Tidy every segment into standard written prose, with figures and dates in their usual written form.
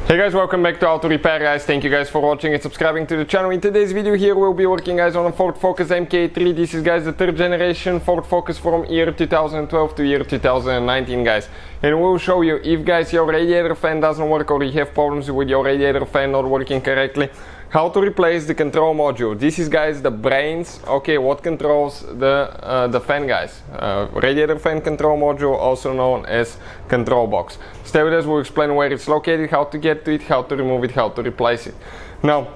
Hey guys, welcome back to Auto Repair guys. Thank you guys for watching and subscribing to the channel. In today's video here we'll be working guys on a Ford Focus MK3. This is guys the third generation Ford Focus from year 2012 to year 2019 guys. And we'll show you if guys your radiator fan doesn't work or you have problems with your radiator fan not working correctly, how to replace the control module. This is guys the brains, okay, what controls the fan guys. Radiator fan control module, also known as control box. Stay with us, we'll explain where it's located, how to get to it, how to remove it, how to replace it. Now,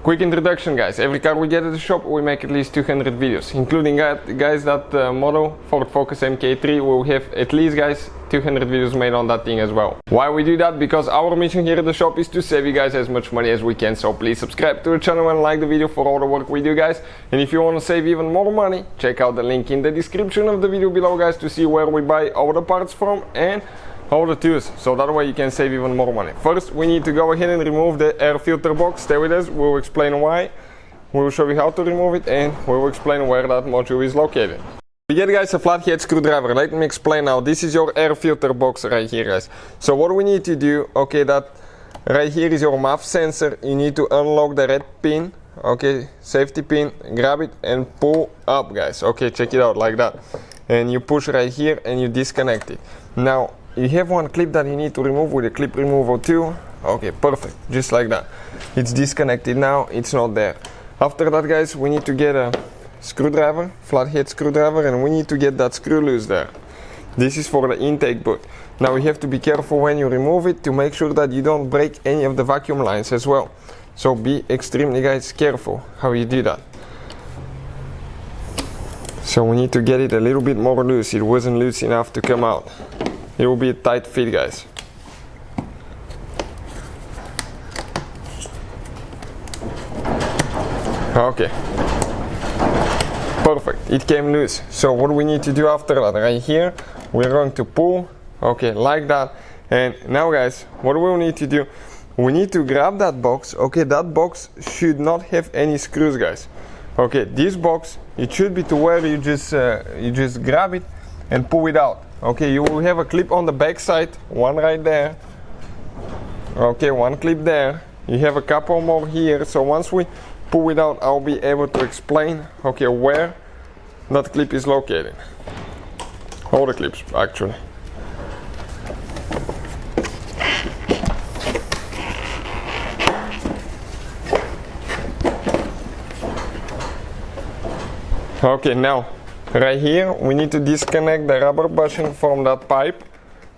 quick introduction guys. Every car we get at the shop we make at least 200 videos, including guys that model Ford Focus MK3 will have at least guys 200 videos made on that thing as well. Why we do that? Because our mission here at the shop is to save you guys as much money as we can. So please subscribe to the channel and like the video for all the work we do guys. And if you want to save even more money, check out the link in the description of the video below guys to see where we buy all the parts from and all the tools, so that way you can save even more money. First we need to go ahead and remove the air filter box. Stay with us, we'll explain why, we'll show you how to remove it, and we'll explain where that module is located. We get guys a flathead screwdriver. Let me explain now. This is your air filter box right here guys. So what we need to do, okay, that right here is your MAF sensor. You need to unlock the red pin, okay, safety pin, grab it and pull up guys. Okay, check it out like that, and you push right here and you disconnect it. Now you have one clip that you need to remove with a clip removal too. Okay, perfect, just like that. It's disconnected now, it's not there. After that guys, we need to get a screwdriver, flathead screwdriver, and we need to get that screw loose there. This is for the intake boot. Now you have to be careful when you remove it to make sure that you don't break any of the vacuum lines as well. So be extremely guys careful how you do that. So we need to get it a little bit more loose. It wasn't loose enough to come out. It will be a tight fit guys. Okay, perfect, it came loose. So what we need to do after that, right here we're going to pull, okay, like that. And now guys, what we'll need to do, we need to grab that box. Okay, that box should not have any screws guys. Okay, this box, it should be to where you just grab it and pull it out. Okay, you will have a clip on the back side, one right there. Okay, one clip there. You have a couple more here. So once we pull it out, I'll be able to explain, okay, where that clip is located. All the clips, actually. Okay, now right here we need to disconnect the rubber bushing from that pipe.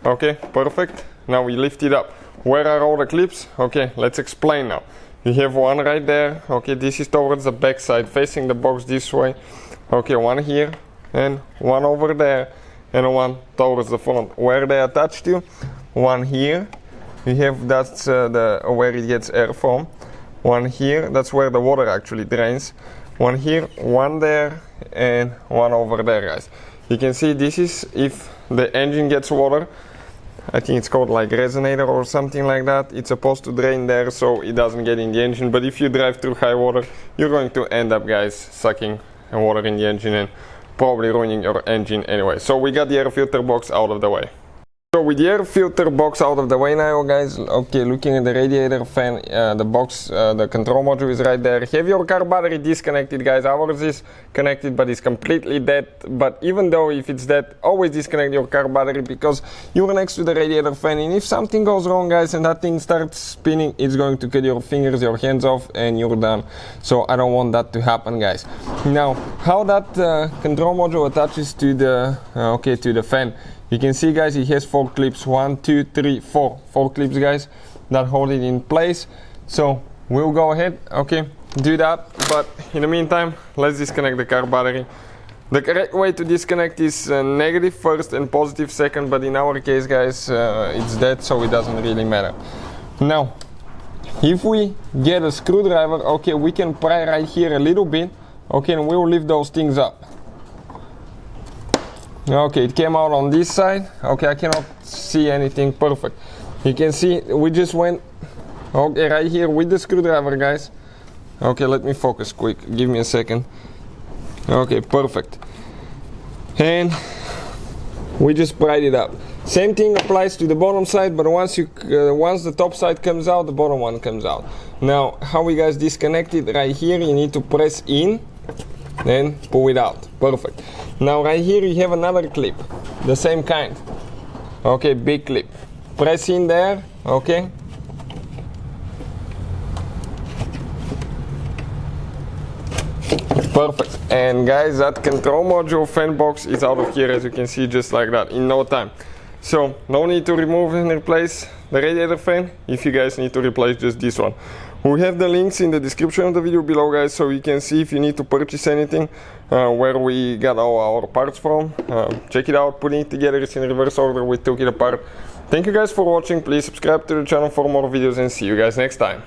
Okay, perfect. Now we lift it up. Where are all the clips? Okay, let's explain now. You have one right there. Okay, this is towards the back side, facing the box this way. Okay, one here and one over there and one towards the front. Where they attach to? One here. You have that's where it gets air from. One here, that's where the water actually drains. One here, one there, and one over there guys. You can see this is if the engine gets water. I think it's called like resonator or something like that. It's supposed to drain there so it doesn't get in the engine, but if you drive through high water you're going to end up guys sucking water in the engine and probably ruining your engine anyway. So we got the air filter box out of the way. So with the air filter box out of the way now guys, okay, looking at the radiator fan, the box, the control module is right there. Have your car battery disconnected guys. Ours is connected but it's completely dead. But even though if it's dead, always disconnect your car battery because you're next to the radiator fan, and if something goes wrong guys and that thing starts spinning, it's going to cut your fingers, your hands off, and you're done. So I don't want that to happen guys. Now how that control module attaches to the to the fan. You can see guys, it has 4 clips, 1, 2, 3, 4 clips guys that hold it in place. So we'll go ahead, okay, do that, but in the meantime let's disconnect the car battery. The correct way to disconnect is negative first and positive second, but in our case guys it's dead, so it doesn't really matter. Now if we get a screwdriver, okay, we can pry right here a little bit, okay, and we'll lift those things up. Okay, it came out on this side. Okay, I cannot see anything perfect. You can see we just went, okay, right here with the screwdriver guys. Okay, let me focus quick, give me a second. Okay, perfect. And we just pried it up. Same thing applies to the bottom side, but once the top side comes out, the bottom one comes out. Now, how we guys disconnect it? Right here, you need to press in, then pull it out. Perfect. Now, right here, you have another clip, the same kind. Okay, big clip. Press in there, okay. Perfect. And guys, that control module fan box is out of here, as you can see, just like that, in no time. So, no need to remove and replace the radiator fan. If you guys need to replace just this one. We have the links in the description of the video below, guys, so you can see if you need to purchase anything, where we got all our parts from. Check it out, putting it together, it's in reverse order, we took it apart. Thank you guys for watching, please subscribe to the channel for more videos and see you guys next time.